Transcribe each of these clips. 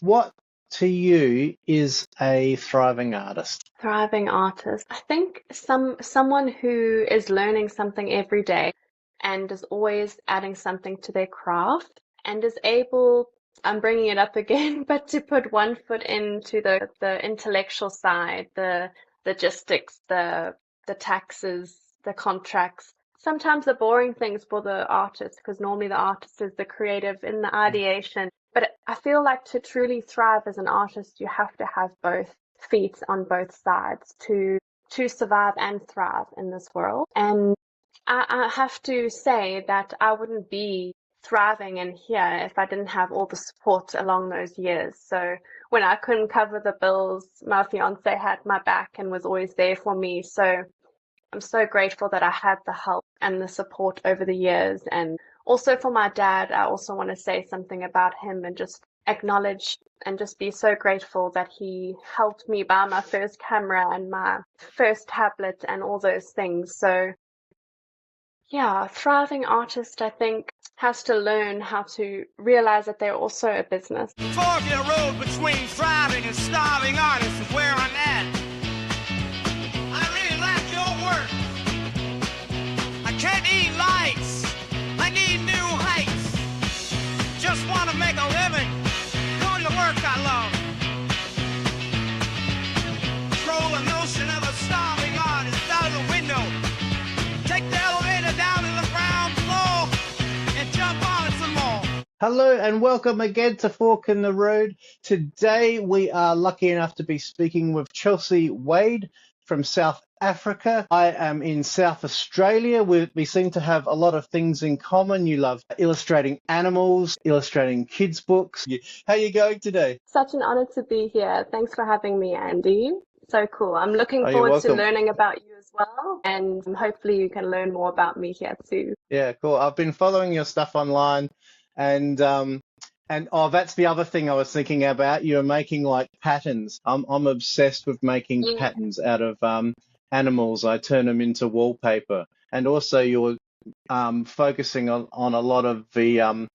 What to you is a thriving artist? Thriving artist. I think someone who is learning something every day and is always adding something to their craft and is able, I'm bringing it up again, but to put one foot into the intellectual side, the logistics, the taxes, the contracts. Sometimes the boring things for the artist, because normally the artist is the creative in the ideation. But I feel like to truly thrive as an artist, you have to have both feet on both sides to survive and thrive in this world. And I have to say that I wouldn't be thriving in here if I didn't have all the support along those years. So when I couldn't cover the bills, my fiance had my back and was always there for me. So I'm so grateful that I had the help and the support over the years. And also for my dad, I also want to say something about him and just acknowledge and just be so grateful that he helped me buy my first camera and my first tablet and all those things. So yeah, a thriving artist, I think, has to learn how to realize that they're also a business. Fork in the road between thriving and starving artists is where I'm at. I really like your work. I can't eat lights. I need new heights. Just want to make a living doing the work I love. Throw the notion of a starving artist out of the window. Take the elevator down to the ground floor and jump on it some more. Hello and welcome again to Fork in the Road. Today we are lucky enough to be speaking with Chelsea Wade from South Africa. I am in South Australia. We seem to have a lot of things in common. You love illustrating animals, illustrating kids' books. How are you going today? Such an honor to be here. Thanks for having me, Andy. So cool. I'm looking Oh, you're forward to welcome. learning about you as well, and hopefully you can learn more about me here too. Yeah, cool. I've been following your stuff online and oh, that's the other thing I was thinking about. You're making like patterns. I'm obsessed with making Yeah. patterns out of animals. I turn them into wallpaper. And also you're focusing on a lot of the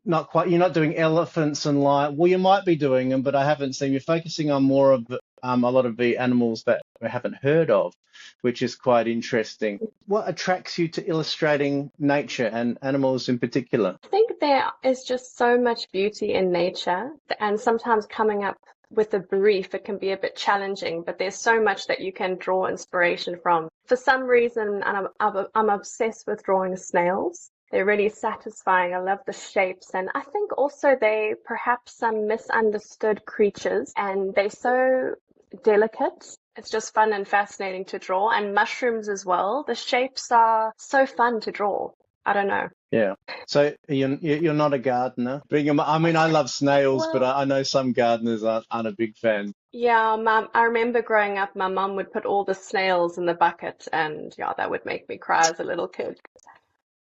not quite, you're not doing elephants and lion. Well, you might be doing them, but I haven't seen. You're focusing on more of a lot of the animals that we haven't heard of, which is quite interesting. What attracts you to illustrating nature and animals in particular? I think there is just so much beauty in nature, and sometimes coming up with a brief, it can be a bit challenging, but there's so much that you can draw inspiration from. For some reason, and I'm obsessed with drawing snails. They're really satisfying. I love the shapes, and I think also they perhaps some misunderstood creatures, and they're so delicate. It's just fun and fascinating to draw, and mushrooms as well. The shapes are so fun to draw. I don't know. Yeah. So you're not a gardener. I mean, I love snails, but Well, I know some gardeners aren't a big fan. yeah, I remember growing up, my mum would put all the snails in the bucket, and yeah, that would make me cry as a little kid.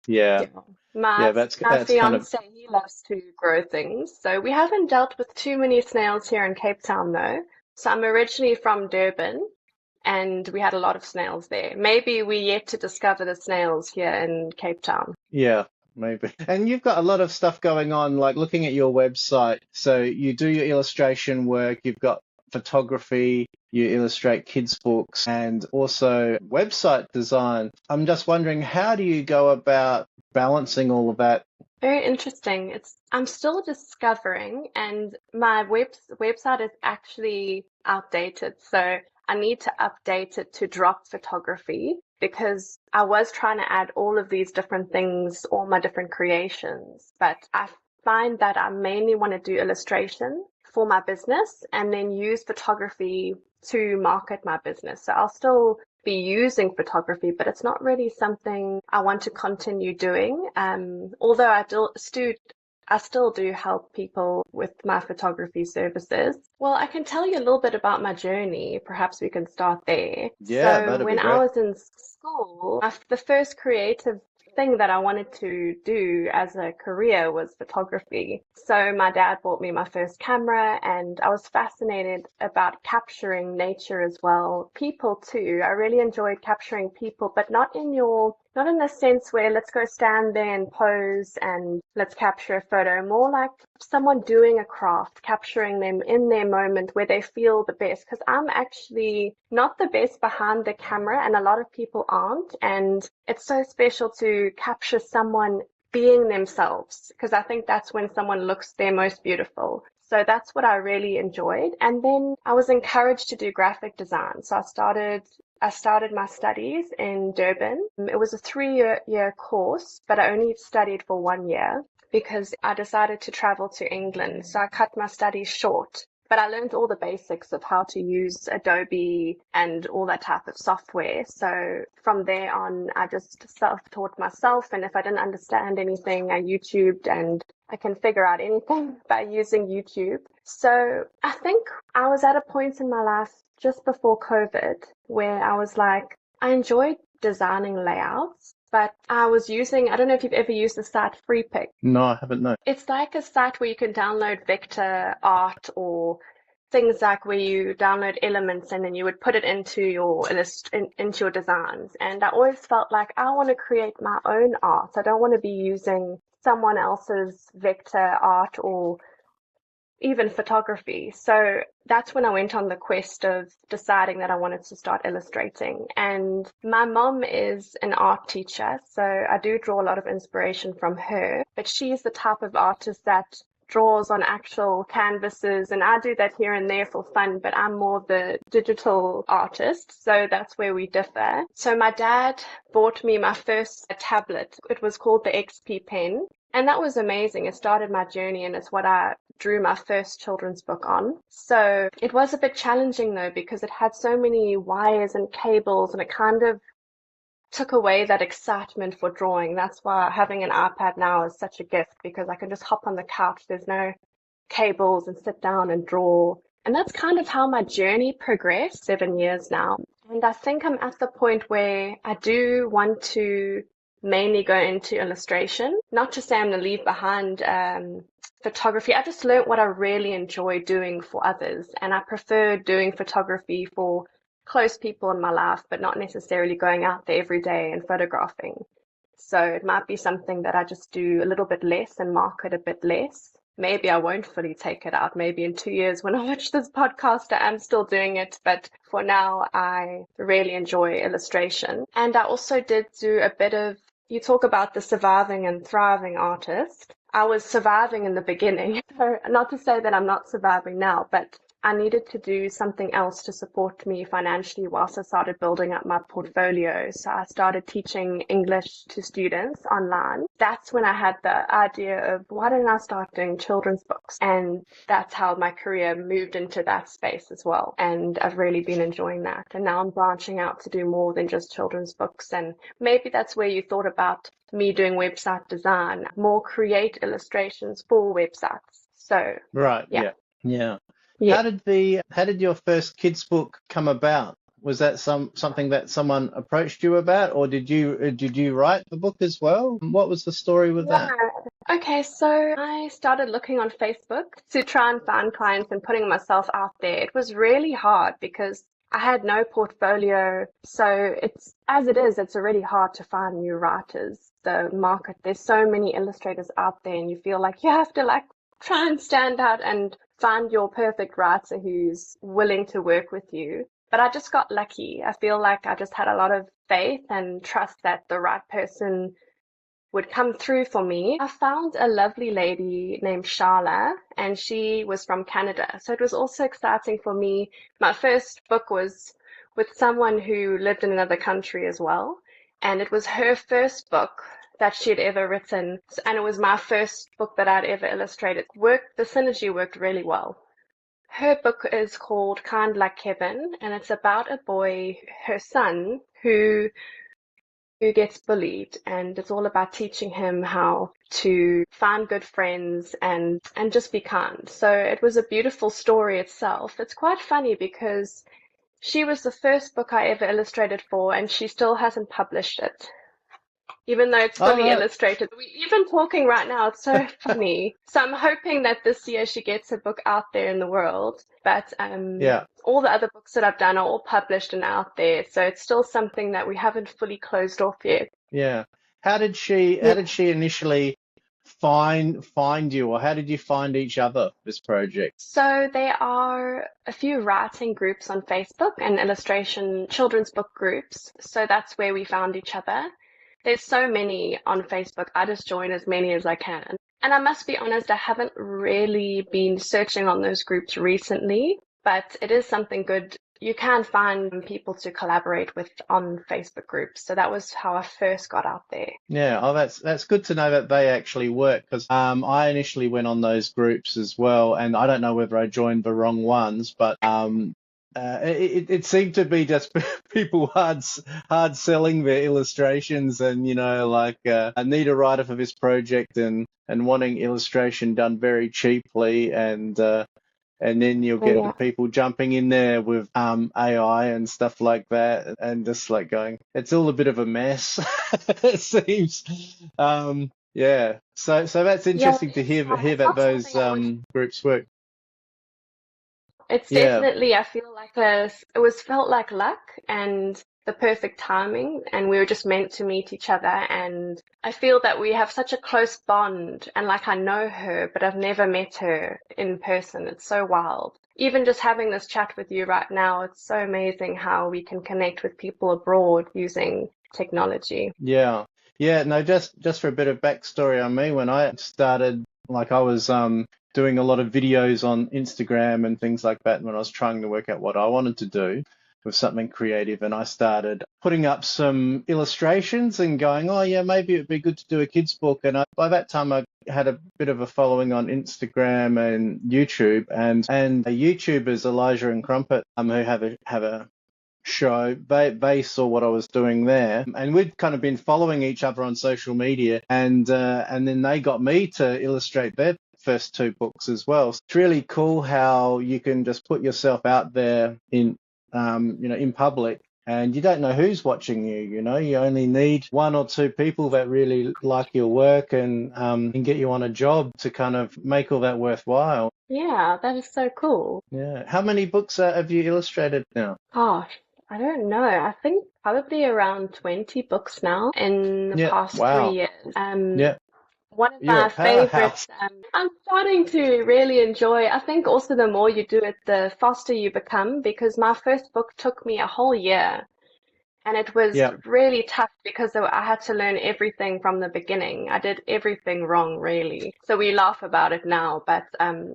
Yeah. Yeah. My Yeah, my that's kind of fiance, he loves to grow things, so we haven't dealt with too many snails here in Cape Town though. So I'm originally from Durban, and we had a lot of snails there. Maybe we yet to discover the snails here in Cape Town. yeah, maybe. And you've got a lot of stuff going on, like looking at your website. So you do your illustration work, you've got photography, you illustrate kids' books, and also website design. I'm just wondering, how do you go about balancing all of that? Very interesting. I'm still discovering, and my website is actually outdated, so I need to update it to drop photography because I was trying to add all of these different things, all my different creations, but I find that I mainly want to do illustration for my business and then use photography to market my business. So I'll still be using photography, but it's not really something I want to continue doing. Although I still do help people with my photography services. Well, I can tell you a little bit about my journey. Perhaps we can start there. Yeah, So that'd be when I great. was in school, the first creative thing that I wanted to do as a career was photography. So my dad bought me my first camera and I was fascinated about capturing nature as well. People too. I really enjoyed capturing people, but not in your not in the sense where let's go stand there and pose and let's capture a photo, more like someone doing a craft, capturing them in their moment where they feel the best. Because I'm actually not the best behind the camera, and a lot of people aren't. And it's so special to capture someone being themselves, because I think that's when someone looks their most beautiful. So that's what I really enjoyed. And then I was encouraged to do graphic design. So I started my studies in Durban. It was a 3-year course, but I only studied for 1 year because I decided to travel to England. So I cut my studies short. But I learned all the basics of how to use Adobe and all that type of software. So from there on, I just self-taught myself. And if I didn't understand anything, I YouTubed, and I can figure out anything by using YouTube. So I think I was at a point in my life just before COVID where I was like, I enjoyed designing layouts, but I was using, I don't know if you've ever used the site FreePic. No, I haven't, no. It's like a site where you can download vector art or things like where you download elements and then you would put it into your designs. And I always felt like I want to create my own art. I don't want to be using someone else's vector art or even photography. So that's when I went on the quest of deciding that I wanted to start illustrating. And my mom is an art teacher, so I do draw a lot of inspiration from her. But she's the type of artist that draws on actual canvases, and I do that here and there for fun, but I'm more the digital artist, so that's where we differ. So my dad bought me my first tablet. It was called the XP pen, and that was amazing. It started my journey, and it's what I drew my first children's book on. So it was a bit challenging though, because it had so many wires and cables, and it kind of took away that excitement for drawing. That's why having an iPad now is such a gift, because I can just hop on the couch. There's no cables and sit down and draw. And that's kind of how my journey progressed 7 years now. And I think I'm at the point where I do want to mainly go into illustration. Not to say I'm going to leave behind photography. I just learned what I really enjoy doing for others. And I prefer doing photography for close people in my life, but not necessarily going out there every day and photographing. So it might be something that I just do a little bit less and market a bit less. Maybe I won't fully take it out. Maybe in 2 years when I watch this podcast, I am still doing it. But for now, I really enjoy illustration. And I also did do a bit of, you talk about the surviving and thriving artist. I was surviving in the beginning. So not to say that I'm not surviving now, but I needed to do something else to support me financially whilst I started building up my portfolio. So I started teaching English to students online. That's when I had the idea of, why don't I start doing children's books? And that's how my career moved into that space as well. And I've really been enjoying that. And now I'm branching out to do more than just children's books. And maybe that's where you thought about me doing website design, more create illustrations for websites. So Right. yeah. Yeah. Yeah. How did your first kids book come about? Was that something that someone approached you about, or did you write the book as well? What was the story with that? Okay, so I started looking on Facebook to try and find clients and putting myself out there. It was really hard because I had no portfolio. So it's already hard to find new writers. The market, there's so many illustrators out there, and you feel like you have to try and stand out and find your perfect writer who's willing to work with you. But I just got lucky. I feel like I just had a lot of faith and trust that the right person would come through for me. I found a lovely lady named Sharla, and she was from Canada. So it was also exciting for me. My first book was with someone who lived in another country as well. And it was her first book that she had ever written, and it was my first book that I'd ever illustrated. The synergy worked really well. Her book is called Kind Like Kevin, and it's about a boy, her son, who gets bullied, and it's all about teaching him how to find good friends and just be kind. So it was a beautiful story itself. It's quite funny because she was the first book I ever illustrated for, and she still hasn't published it. Even though it's fully illustrated. Even talking right now, it's so funny. So I'm hoping that this year she gets a book out there in the world. But all the other books that I've done are all published and out there. So it's still something that we haven't fully closed off yet. Yeah. How did she initially find you, or how did you find each other, this project? So there are a few writing groups on Facebook and illustration children's book groups. So that's where we found each other. There's so many on Facebook. I just join as many as I can. And I must be honest, I haven't really been searching on those groups recently, but it is something good. You can find people to collaborate with on Facebook groups. So that was how I first got out there. Yeah, oh, that's good to know that they actually work, because I initially went on those groups as well, and I don't know whether I joined the wrong ones, but it seemed to be just people hard selling their illustrations, and like I need a writer for this project, and wanting illustration done very cheaply, and then you'll get Yeah. people jumping in there with AI and stuff like that, and just like going, it's all a bit of a mess, it seems. Yeah. So that's Yeah, interesting to hear it's that not those something I would. groups work. It's Yeah. definitely, I feel like it was felt like luck and the perfect timing, and we were just meant to meet each other. And I feel that we have such a close bond, and like I know her, but I've never met her in person. It's so wild. Even just having this chat with you right now, it's so amazing how we can connect with people abroad using technology. Yeah. Yeah. No, just for a bit of backstory on me, when I started, like I was doing a lot of videos on Instagram and things like that when I was trying to work out what I wanted to do with something creative, and I started putting up some illustrations and going, oh yeah, maybe it'd be good to do a kids book. And by that time I had a bit of a following on Instagram and YouTube, and YouTubers Elijah and Crumpet, who have a show, they saw what I was doing there, and we'd kind of been following each other on social media, and then they got me to illustrate their first two books as well. So it's really cool how you can just put yourself out there in in public, and you don't know who's watching you. You only need one or two people that really like your work, and get you on a job to kind of make all that worthwhile. Yeah, that is so cool. Yeah. How many books have you illustrated now? Gosh, I don't know. I think probably around 20 books now in the Yeah. past three Wow. years. Yeah. One of You're a my powerhouse. favorites, I'm starting to really enjoy. I think also the more you do it, the faster you become, because my first book took me a whole year. And it was Yeah. really tough because I had to learn everything from the beginning. I did everything wrong, really. So we laugh about it now, but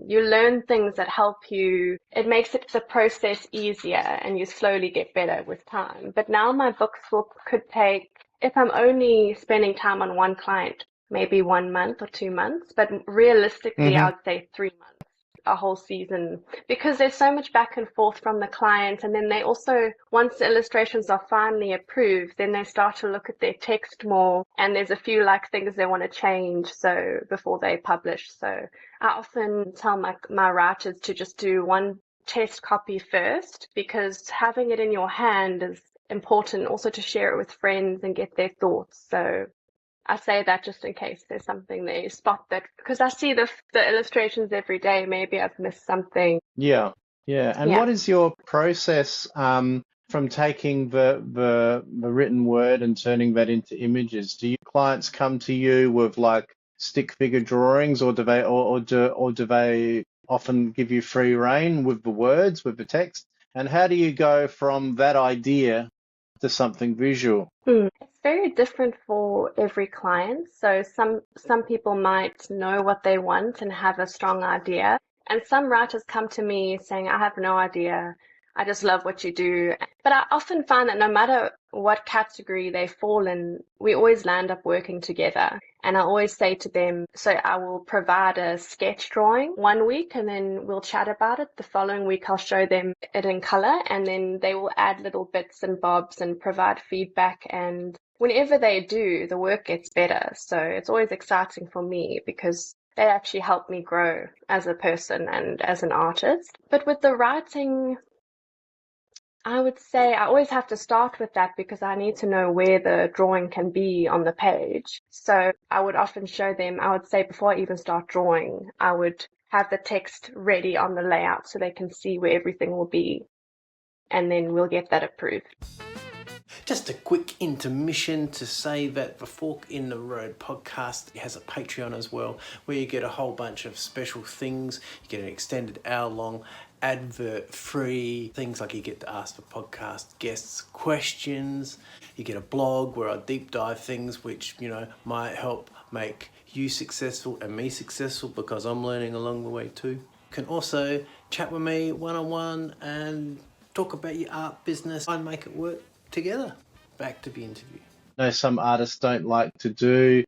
you learn things that help you. It makes the process easier, and you slowly get better with time. But now my books could take, if I'm only spending time on one client, maybe 1 month or 2 months. But realistically, I Hmm. would say 3 months, a whole season, because there's so much back and forth from the client. And then they also, once the illustrations are finally approved, then they start to look at their text more, and there's a few like things they want to change so before they publish. So I often tell my writers to just do one test copy first, because having it in your hand is important, also to share it with friends and get their thoughts. So I say that just in case there's something they spot, that because I see the illustrations every day. Maybe I've missed something. Yeah. Yeah. And Yeah. what is your process from taking the written word and turning that into images? Do your clients come to you with like stick figure drawings, or do they often give you free rein with the words, with the text? And how do you go from that idea to something visual? It's very different for every client. So some people might know what they want and have a strong idea, and some writers come to me saying, I have no idea. I just love what you do. But I often find that no matter what category they fall in, we always land up working together. And I always say to them, so I will provide a sketch drawing one week, and then we'll chat about it. The following week, I'll show them it in color, and then they will add little bits and bobs and provide feedback. And whenever they do, the work gets better. So it's always exciting for me, because they actually help me grow as a person and as an artist. But with the writing, I would say I always have to start with that, because I need to know where the drawing can be on the page. So I would often show them, I would say before I even start drawing, I would have the text ready on the layout so they can see where everything will be, and then we'll get that approved. Just a quick intermission to say that the Fork in the Road podcast has a Patreon as well, where you get a whole bunch of special things. You get an extended hour-long advert-free things, like you get to ask the podcast guests questions. You get a blog where I deep dive things which, you know, might help make you successful and me successful, because I'm learning along the way too. You can also chat with me one-on-one and talk about your art business and make it work together. Back to the interview. I know some artists don't like to do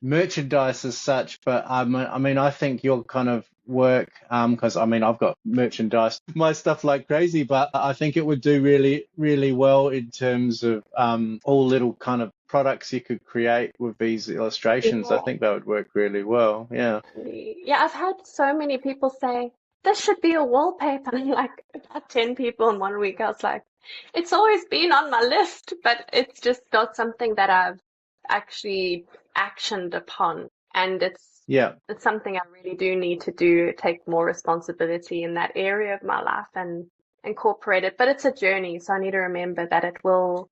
merchandise as such, but I mean, I think your kind of work, because I mean, I've got merchandise, my stuff like crazy, but I think it would do really, really well in terms of all little kind of products you could create with these illustrations. I think that would work really well. Yeah. Yeah, I've had so many people say, this should be a wallpaper. And like about 10 people in 1 week. I was like, it's always been on my list, but it's just not something that I've actually actioned upon. And it's something I really do need to do, take more responsibility in that area of my life and incorporate it. But it's a journey, so I need to remember that it will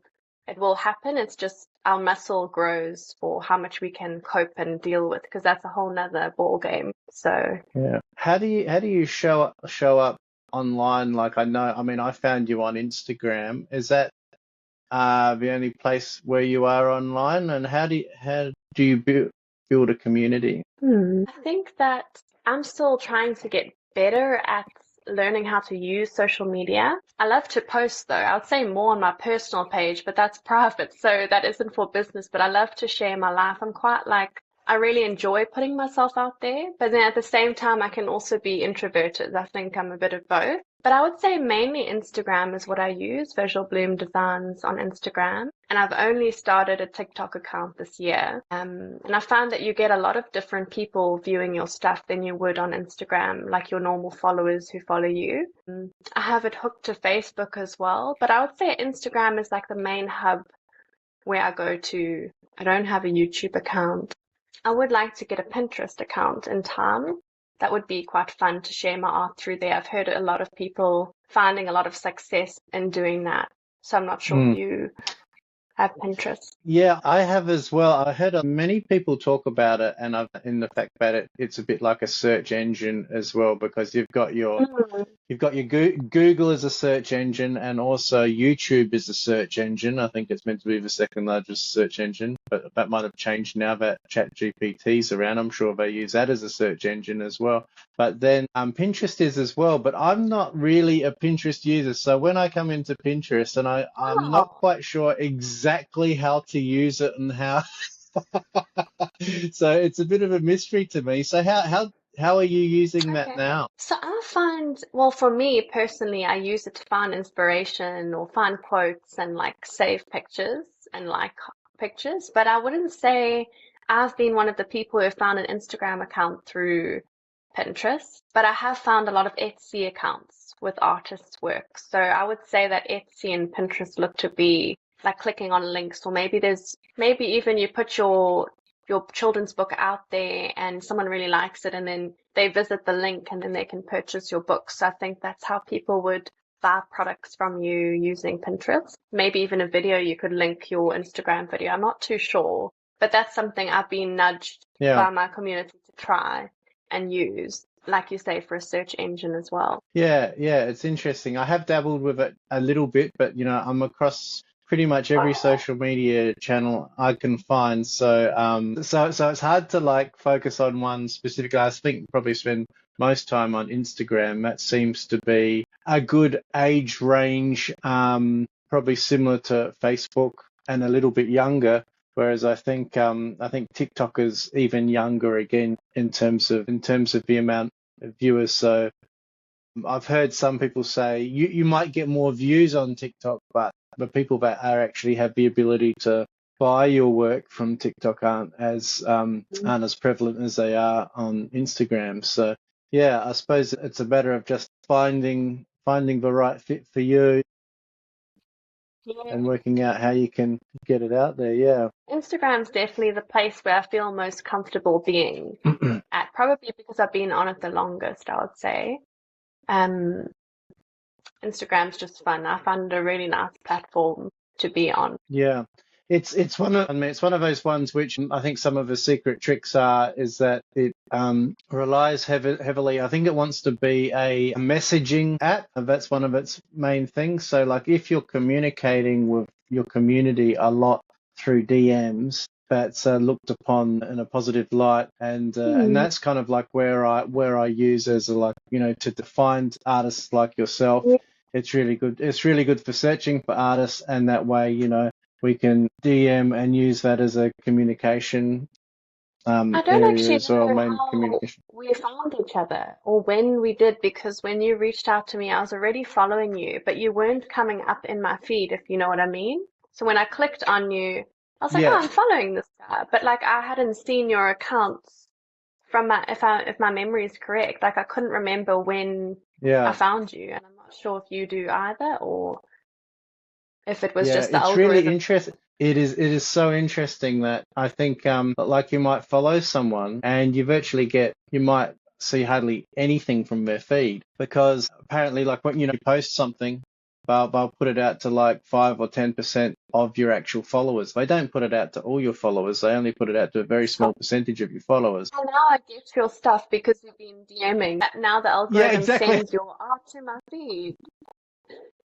happen. It's just our muscle grows for how much we can cope and deal with, because that's a whole nother ball game. So yeah. How do you show up online? Like, I mean, I found you on Instagram. Is that the only place where you are online? And how do you build a community? I think that I'm still trying to get better at learning how to use social media. I love to post though. I would say more on my personal page, but that's private, so that isn't for business. But I love to share my life. I'm quite like, I really enjoy putting myself out there, but then at the same time, I can also be introverted. I think I'm a bit of both. But I would say mainly Instagram is what I use, Visual Bloom Designs on Instagram. And I've only started a TikTok account this year. And I found that you get a lot of different people viewing your stuff than you would on Instagram, like your normal followers who follow you. I have it hooked to Facebook as well, but I would say Instagram is like the main hub where I go to. I don't have a YouTube account. I would like to get a Pinterest account in time. That would be quite fun to share my art through there. I've heard a lot of people finding a lot of success in doing that. So I'm not sure if you have Pinterest. Yeah, I have as well. I heard many people talk about it, and in the fact that it's a bit like a search engine as well, because you've got your Google as a search engine, and also YouTube is a search engine. I think it's meant to be the second largest search engine, but that might have changed now that ChatGPT's around. I'm sure they use that as a search engine as well. But then Pinterest is as well, but I'm not really a Pinterest user. So when I come into Pinterest, and I'm not quite sure exactly how to use it and how, so it's a bit of a mystery to me. So how are you using that now? So I find, well, for me personally, I use it to find inspiration or find quotes and like save pictures and like pictures. But I wouldn't say I've been one of the people who found an Instagram account through Pinterest, but I have found a lot of Etsy accounts with artists' work. So I would say that Etsy and Pinterest look to be like clicking on links, or maybe even you put your children's book out there and someone really likes it, and then they visit the link and then they can purchase your book. So I think that's how people would buy products from you using Pinterest. Maybe even a video, you could link your Instagram video. I'm not too sure, but that's something I've been nudged by my community to try and use, like you say, for a search engine as well. Yeah, it's interesting. I have dabbled with it a little bit, but I'm across pretty much every social media channel I can find. So so it's hard to like focus on one specific. I think probably spend most time on Instagram. That seems to be a good age range, probably similar to Facebook and a little bit younger. Whereas I think TikTok is even younger again in terms of the amount of viewers. So I've heard some people say you might get more views on TikTok, but the people that actually have the ability to buy your work from TikTok aren't as prevalent as they are on Instagram. So yeah, I suppose it's a matter of just finding the right fit for you. And working out how you can get it out there, yeah. Instagram's definitely the place where I feel most comfortable being at, probably because I've been on it the longest, I would say. Instagram's just fun. I find it a really nice platform to be on. Yeah. It's one of, I mean, it's one of those ones which I think some of the secret tricks are, is that it relies heavily. I think it wants to be a messaging app. That's one of its main things. So like if you're communicating with your community a lot through DMs, that's looked upon in a positive light, and that's kind of like where I use as a, like, you know, to find artists like yourself. Yeah. It's really good. It's really good for searching for artists, and that way, you know, we can DM and use that as a communication I don't area actually as well, know main how communication. we found each other or when we did, because when you reached out to me, I was already following you, but you weren't coming up in my feed, if you know what I mean. So when I clicked on you, I was like, oh, Yeah, I'm following this guy, but like I hadn't seen your accounts from if my memory is correct, like I couldn't remember when I yeah, found you, and I'm not sure if you do either or if it was yeah. just the It's really algorithm. interesting. It is so interesting that I think like you might follow someone and you might see hardly anything from their feed, because apparently, like, when you post something, they'll put it out to like 5 or 10% of your actual followers. They don't put it out to all your followers. They only put it out to a very small percentage of your followers. And now I get your stuff because you've been DMing. Now the Yeah, algorithm exactly. sends your art to my feed.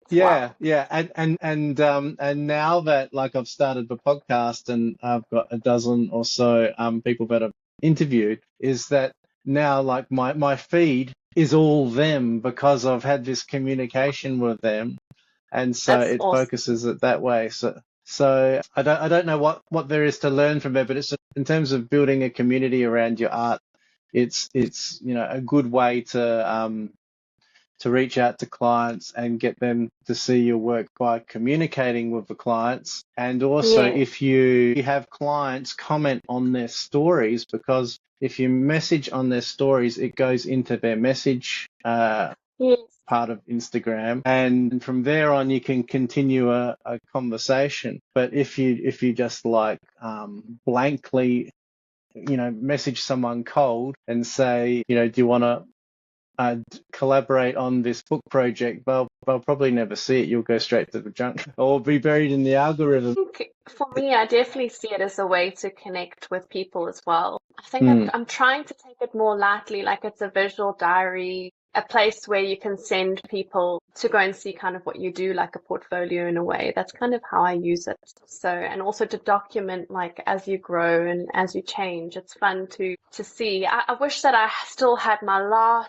It's Yeah, wild. yeah, and now that, like, I've started the podcast and I've got a dozen or so people that I've interviewed, is that now, like, my feed is all them because I've had this communication with them, and so That's it awesome. focuses it that way. So I don't know what there is to learn from it, but it's, in terms of building a community around your art, it's a good way to reach out to clients and get them to see your work by communicating with the clients. And also, Yeah. if you have clients, comment on their stories, because if you message on their stories, it goes into their message Yes. part of Instagram, and from there on you can continue a conversation. But if you just like blankly message someone cold and say, do you want to collaborate on this book project, they'll probably never see it. You'll go straight to the junk or be buried in the algorithm. I think for me, I definitely see it as a way to connect with people as well. I think Mm, I'm trying to take it more lightly, like it's a visual diary, a place where you can send people to go and see kind of what you do, like a portfolio in a way. That's kind of how I use it. So, and also to document like as you grow and as you change. It's fun to see. I wish that I still had my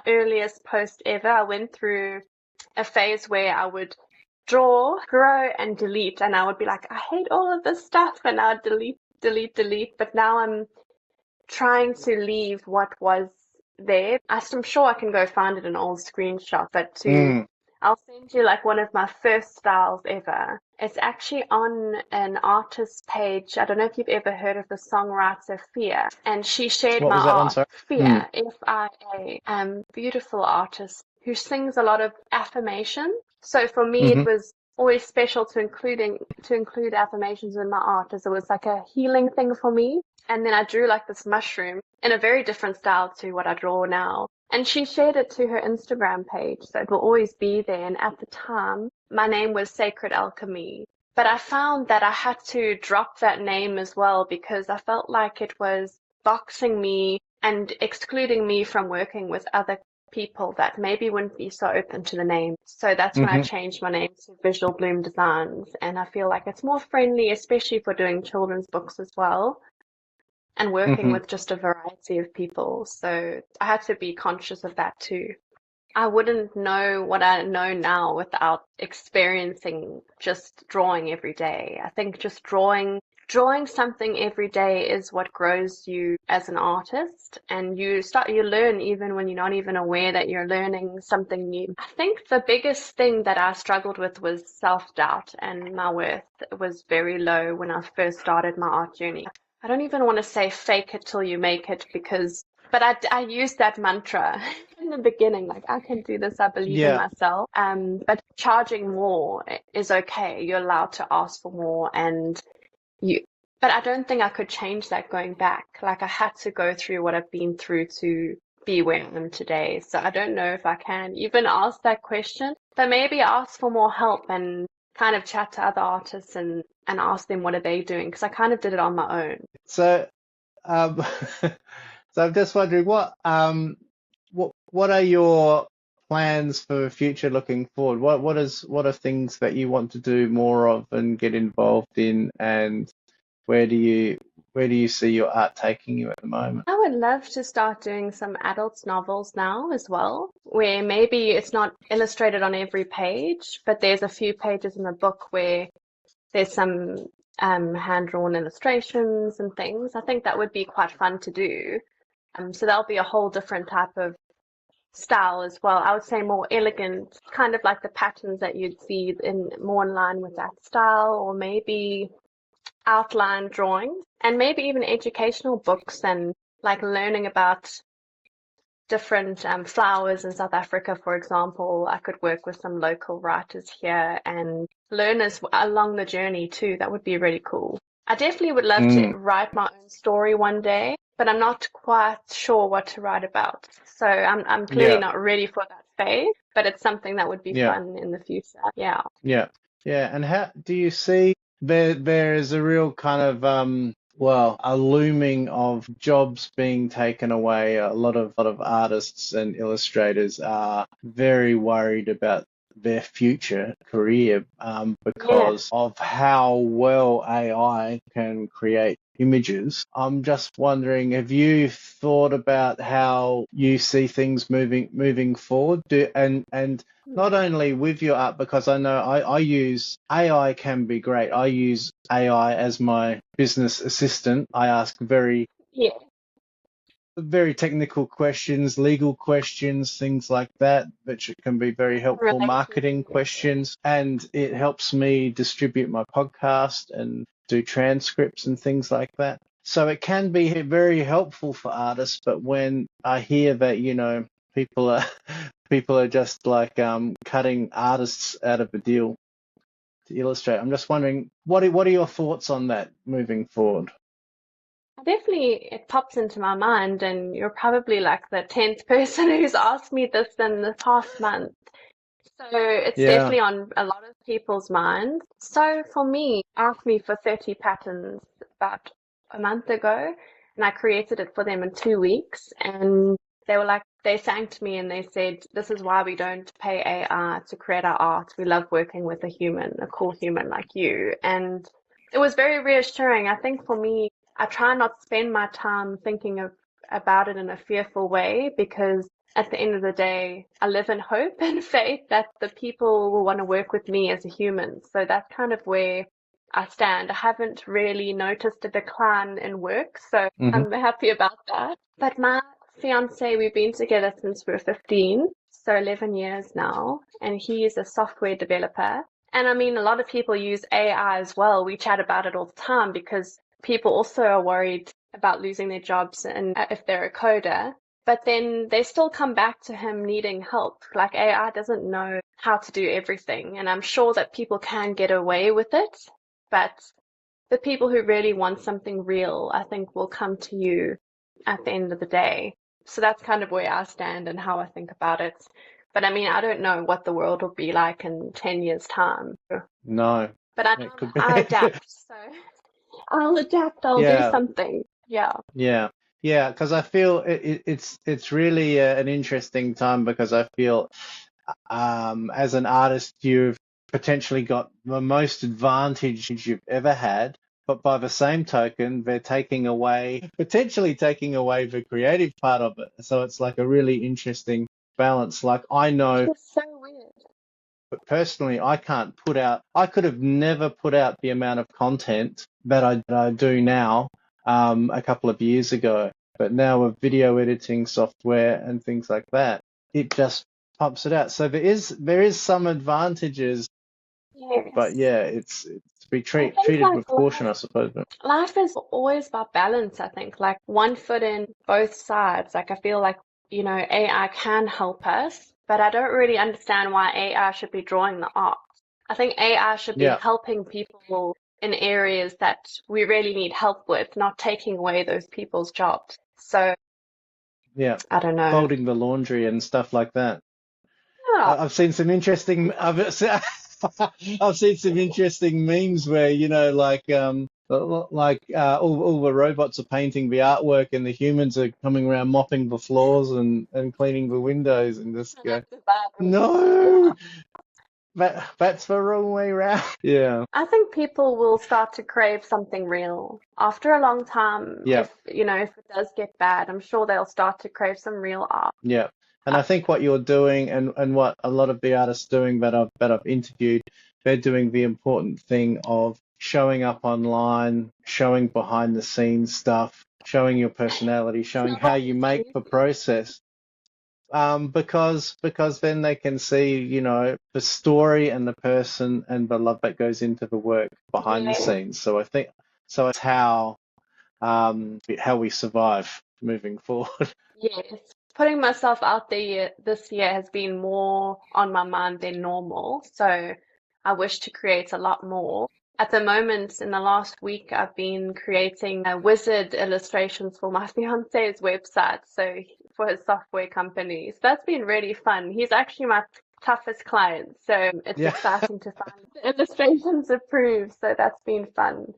earliest post ever. I went through a phase where I would draw, grow, and delete, and I would be like, I hate all of this stuff, and I would delete, delete, delete. But now I'm trying to leave what was there. I'm sure I can go find it an old screenshot, but mm. I'll send you like one of my first styles ever. It's actually on an artist page. I don't know if you've ever heard of the songwriter Fia, and she shared What my was that one? art. Sorry. Mm, Fia, Fia, beautiful artist who sings a lot of affirmation. So for me, it hmm was always special to include affirmations in my art, as it was like a healing thing for me. And then I drew like this mushroom in a very different style to what I draw now. And she shared it to her Instagram page, so it will always be there. And at the time, my name was Sacred Alchemy. But I found that I had to drop that name as well because I felt like it was boxing me and excluding me from working with other people that maybe wouldn't be so open to the name. So that's when I hmm changed my name to Visual Bloom Designs. And I feel like it's more friendly, especially for doing children's books as well and working hmm with just a variety of people. So I had to be conscious of that too. I wouldn't know what I know now without experiencing just drawing every day. I think just drawing something every day is what grows you as an artist, and you learn even when you're not even aware that you're learning something new. I think the biggest thing that I struggled with was self-doubt, and my worth was very low when I first started my art journey. I don't even want to say fake it till you make it but I used that mantra in the beginning, like I can do this, I believe in Yeah. myself. But charging more is okay. You're allowed to ask for more, and you. But I don't think I could change that going back. Like I had to go through what I've been through to be where I am today. So I don't know if I can even ask that question, but maybe ask for more help and kind of chat to other artists and ask them what are they doing, because I kind of did it on my own. So, um, so I'm just wondering what are your plans for future looking forward? What are things that you want to do more of and get involved in, and where do you see your art taking you at the moment? I would love to start doing some adult novels now as well, where maybe it's not illustrated on every page, but there's a few pages in the book where there's some hand-drawn illustrations and things. I think that would be quite fun to do. So that'll be a whole different type of style as well. I would say more elegant, kind of like the patterns that you'd see in more in line with that style, or maybe outline drawings, and maybe even educational books and like learning about different flowers in South Africa, for example. I could work with some local writers here and learn along the journey too. That would be really cool. I definitely would love to write my own story one day, but I'm not quite sure what to write about. So I'm clearly Yeah, not ready for that phase, but it's something that would be yeah, fun in the future. Yeah. yeah, yeah. And how do you see there is a real kind of well, a looming of jobs being taken away. A lot of artists and illustrators are very worried about their future career Yeah. because of how well AI can create images. I'm just wondering, have you thought about how you see things moving forward? And not only with your art, because I know I use AI can be great. I use AI as my business assistant. I ask Yeah. very technical questions, legal questions, things like that, which can be very helpful, Relation. marketing questions, and it helps me distribute my podcast and do transcripts and things like that. So it can be very helpful for artists, but when I hear that, people are people are just like cutting artists out of a deal to illustrate, I'm just wondering, what are your thoughts on that moving forward? Definitely, it pops into my mind, and you're probably like the 10th person who's asked me this in the past month. So it's Yeah. definitely on a lot of people's minds. So for me, asked me for 30 patterns about a month ago, and I created it for them in 2 weeks. And they were like, they sang to me and they said, "This is why we don't pay AI to create our art. We love working with a human, a cool human like you." And it was very reassuring. I think for me, I try not to spend my time thinking about it in a fearful way, because at the end of the day, I live in hope and faith that the people will want to work with me as a human. So that's kind of where I stand. I haven't really noticed a decline in work, so Hmm. I'm happy about that. But my fiance, we've been together since we were 15, so 11 years now, and he is a software developer. And I mean, a lot of people use AI as well. We chat about it all the time because people also are worried about losing their jobs and if they're a coder. But then they still come back to him needing help. Like AI doesn't know how to do everything. And I'm sure that people can get away with it. But the people who really want something real, I think, will come to you at the end of the day. So that's kind of where I stand and how I think about it. But I mean, I don't know what the world will be like in 10 years' time. No, But I it know could I be. adapt. So I'll adapt. I'll do Yeah, something. Yeah. yeah, yeah. Because I feel it's really an interesting time, because I feel as an artist you've potentially got the most advantage you've ever had, but by the same token they're potentially taking away the creative part of it. So it's like a really interesting balance. Like I know, It's so weird. but personally, I could have never put out the amount of content that I do now a couple of years ago. But now with video editing software and things like that, it just pumps it out. So there is some advantages, but Yes. yeah, it's to be I think treated like with caution, I suppose. life is always about balance, I think. Like one foot in both sides. Like I feel like, AI can help us, but I don't really understand why AI should be drawing the art. I think AI should be Yeah, helping people in areas that we really need help with, not taking away those people's jobs. So yeah, I don't know. folding the laundry and stuff like that. Yeah. I've seen some interesting. I've seen some interesting memes where, all the robots are painting the artwork and the humans are coming around mopping the floors and cleaning the windows and just Clean go, up the bathroom. no, that's the wrong way round. Yeah, I think people will start to crave something real after a long time. yeah, If it does get bad, I'm sure they'll start to crave some real art. yeah. And I think what you're doing and what a lot of the artists doing that I've interviewed, they're doing the important thing of showing up online, showing behind the scenes stuff, showing your personality, showing how you make the process. Because then they can see, the story and the person and the love that goes into the work behind the Yeah. scenes. So I think it's how we survive moving forward. Yes. Putting myself out there this year has been more on my mind than normal. So I wish to create a lot more. At the moment, in the last week, I've been creating wizard illustrations for my fiance's website, so for his software company. So that's been really fun. He's actually my toughest client, so it's Yeah. exciting to find the illustrations approved. So that's been fun.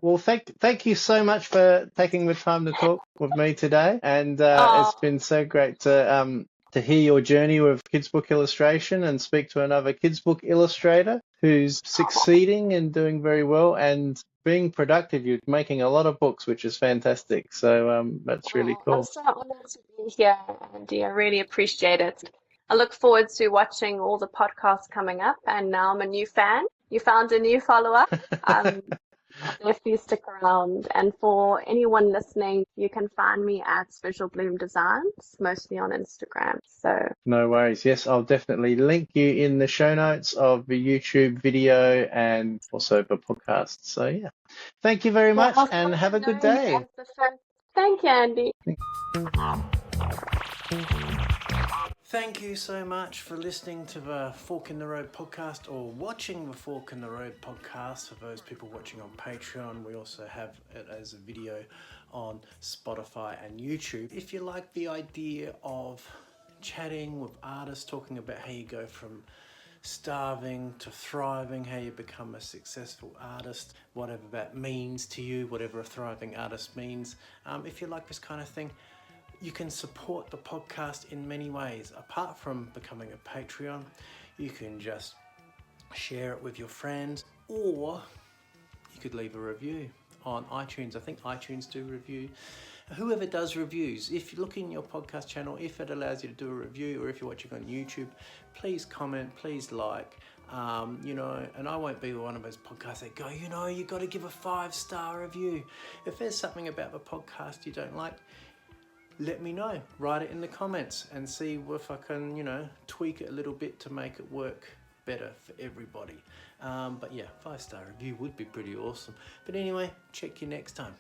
Well, thank you so much for taking the time to talk with me today, and it's Oh, been so great to hear your journey with kids book illustration and speak to another kids book illustrator who's succeeding and doing very well and being productive. You're making a lot of books, which is fantastic. So that's really I'm cool. so honored to be here, Andy. I really appreciate it. I look forward to watching all the podcasts coming up, and now I'm a new fan. You found a new follower. Um, I'll definitely stick around. And for anyone listening, you can find me at Visual Bloom Designs, mostly on Instagram. So, No worries. Yes, I'll definitely link you in the show notes of the YouTube video and also the podcast. So yeah, thank you very well, much I'll and start have to a know good you day. as the first. Thank you, Andy. Thank you so much for listening to the Fork in the Road podcast or watching the Fork in the Road podcast. For those people watching on Patreon, we also have it as a video on Spotify and YouTube. If you like the idea of chatting with artists, talking about how you go from starving to thriving, how you become a successful artist, whatever that means to you, whatever a thriving artist means. If you like this kind of thing, you can support the podcast in many ways. Apart from becoming a Patreon, you can just share it with your friends, or you could leave a review on iTunes. I think iTunes do review. Whoever does reviews, if you look in your podcast channel, if it allows you to do a review, or if you're watching on YouTube, please comment, please like. And I won't be one of those podcasts that go, you got to give a 5-star review. If there's something about the podcast you don't like, let me know. Write it in the comments and see if I can, tweak it a little bit to make it work better for everybody. But yeah, 5-star review would be pretty awesome. But anyway, check you next time.